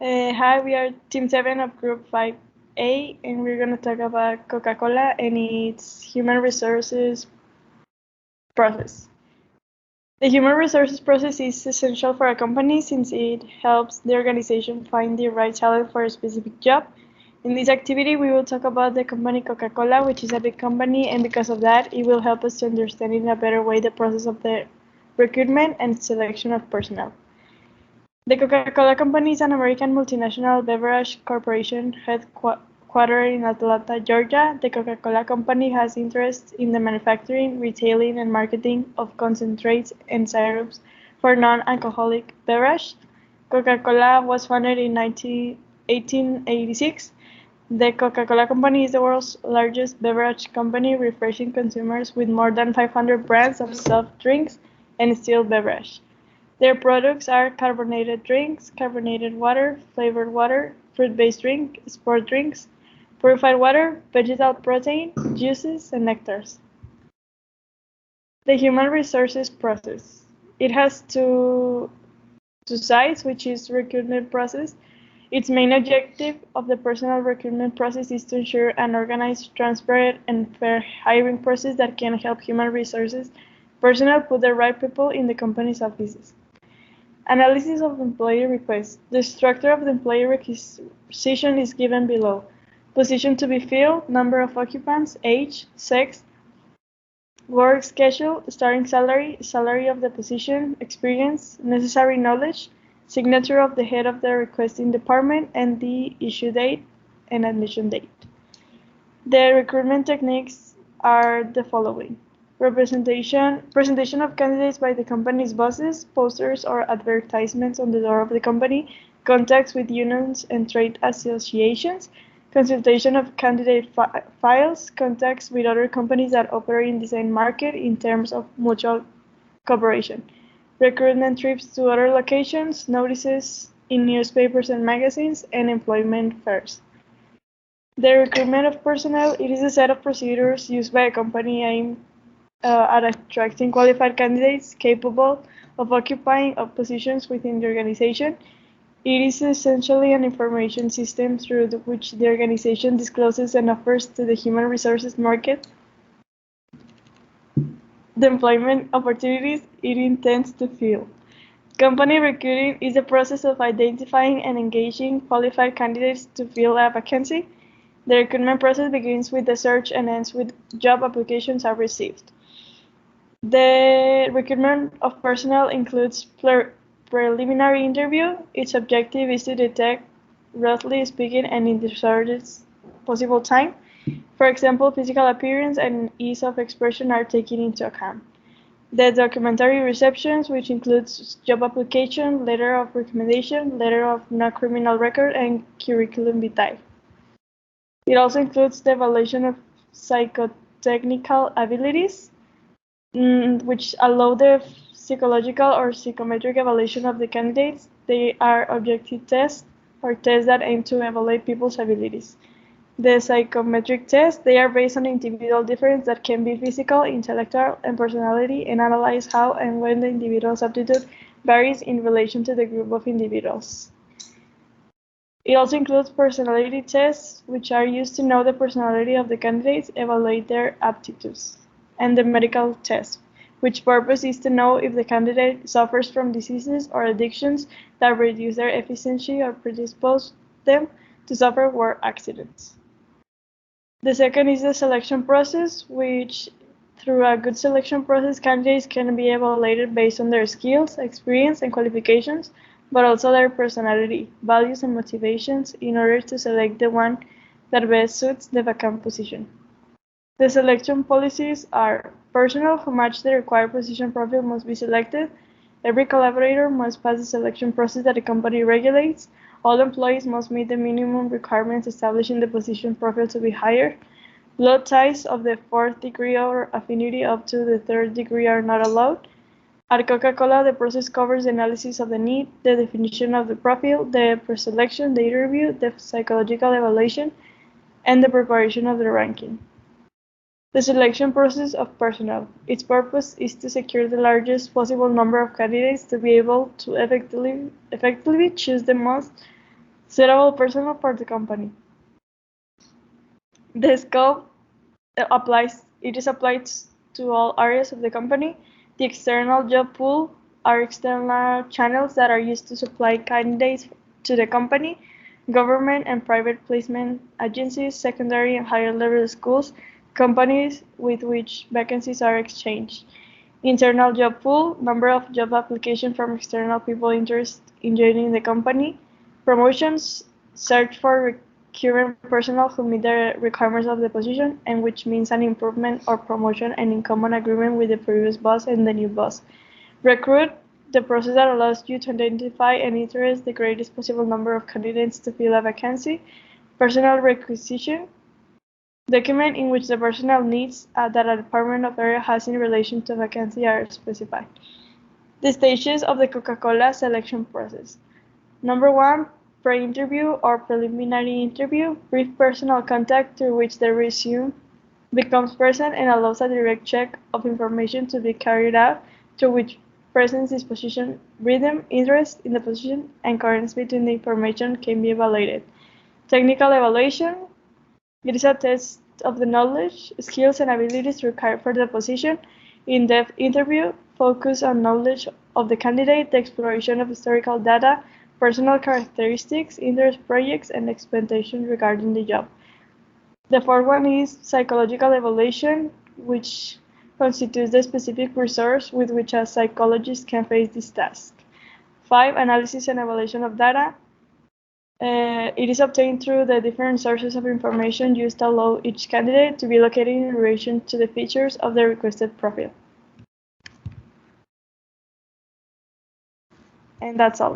Hi, we are Team 7 of Group 5A, and we're going to talk about Coca-Cola and its human resources process. The human resources process is essential for a company since it helps the organization find the right talent for a specific job. In this activity, we will talk about the company Coca-Cola, which is a big company, and because of that, it will help us to understand in a better way the process of the recruitment and selection of personnel. The Coca-Cola Company is an American multinational beverage corporation headquartered in Atlanta, Georgia. The Coca-Cola Company has interests in the manufacturing, retailing, and marketing of concentrates and syrups for non-alcoholic beverage. Coca-Cola was founded in 1886. The Coca-Cola Company is the world's largest beverage company, refreshing consumers with more than 500 brands of soft drinks and still beverage. Their products are carbonated drinks, carbonated water, flavored water, fruit-based drink, sport drinks, purified water, vegetal protein, juices, and nectars. The human resources process. It has two sides, which is recruitment process. Its main objective of the personal recruitment process is to ensure an organized, transparent, and fair hiring process that can help human resources personnel put the right people in the company's offices. Analysis of employee requests. The structure of the employee requisition is given below. Position to be filled, number of occupants, age, sex, work schedule, starting salary, salary of the position, experience, necessary knowledge, signature of the head of the requesting department, and the issue date and admission date. The recruitment techniques are the following. Presentation of candidates by the company's bosses, posters or advertisements on the door of the company, contacts with unions and trade associations, consultation of candidate files, contacts with other companies that operate in the same market in terms of mutual cooperation, recruitment trips to other locations, notices in newspapers and magazines, and employment fairs. The recruitment of personnel, it is a set of procedures used by a company aimed at attracting qualified candidates capable of occupying positions within the organization. It is essentially an information system through which the organization discloses and offers to the human resources market the employment opportunities it intends to fill. Company recruiting is the process of identifying and engaging qualified candidates to fill a vacancy. The recruitment process begins with the search and ends with job applications are received. The recruitment of personnel includes preliminary interview. Its objective is to detect, roughly speaking, and in the shortest possible time. For example, physical appearance and ease of expression are taken into account. The documentary receptions, which includes job application, letter of recommendation, letter of no criminal record, and curriculum vitae. It also includes the evaluation of psychotechnical abilities, which allow the psychological or psychometric evaluation of the candidates. They are objective tests or tests that aim to evaluate people's abilities. The psychometric tests, they are based on individual difference that can be physical, intellectual, and personality, and analyze how and when the individual's aptitude varies in relation to the group of individuals. It also includes personality tests, which are used to know the personality of the candidates, evaluate their aptitudes, and the medical test, which purpose is to know if the candidate suffers from diseases or addictions that reduce their efficiency or predispose them to suffer work accidents. The second is the selection process, which through a good selection process, candidates can be evaluated based on their skills, experience, and qualifications, but also their personality, values, and motivations in order to select the one that best suits the vacant position. The selection policies are: personnel who match the required position profile must be selected. Every collaborator must pass the selection process that the company regulates. All employees must meet the minimum requirements established in the position profile to be hired. Blood ties of the fourth degree or affinity up to the third degree are not allowed. At Coca-Cola, the process covers the analysis of the need, the definition of the profile, the preselection, the interview, the psychological evaluation, and the preparation of the ranking. The selection process of personnel. Its purpose is to secure the largest possible number of candidates to be able to effectively choose the most Suitable personnel for the company. The scope it is applied to all areas of the company. The external job pool are external channels that are used to supply candidates to the company, government and private placement agencies, secondary and higher level schools, companies with which vacancies are exchanged. Internal job pool, number of job applications from external people interested in joining the company. Promotions, search for current personnel who meet the requirements of the position and which means an improvement or promotion and in common agreement with the previous boss and the new boss. Recruit, the process that allows you to identify and interest the greatest possible number of candidates to fill a vacancy. Personnel requisition, document in which the personnel needs that a department of area has in relation to a vacancy are specified. The stages of the Coca-Cola selection process. Number 1, pre-interview or preliminary interview, brief personal contact through which the resume becomes present and allows a direct check of information to be carried out, through which presence, disposition, rhythm, interest in the position, and coherence between the information can be evaluated. Technical evaluation. It is a test of the knowledge, skills, and abilities required for the position. In-depth interview focus on knowledge of the candidate, the exploration of historical data, personal characteristics, interest projects, and expectations regarding the job. The fourth one is psychological evaluation, which constitutes the specific resource with which a psychologist can face this task. 5, analysis and evaluation of data. It is obtained through the different sources of information used to allow each candidate to be located in relation to the features of the requested profile. And that's all.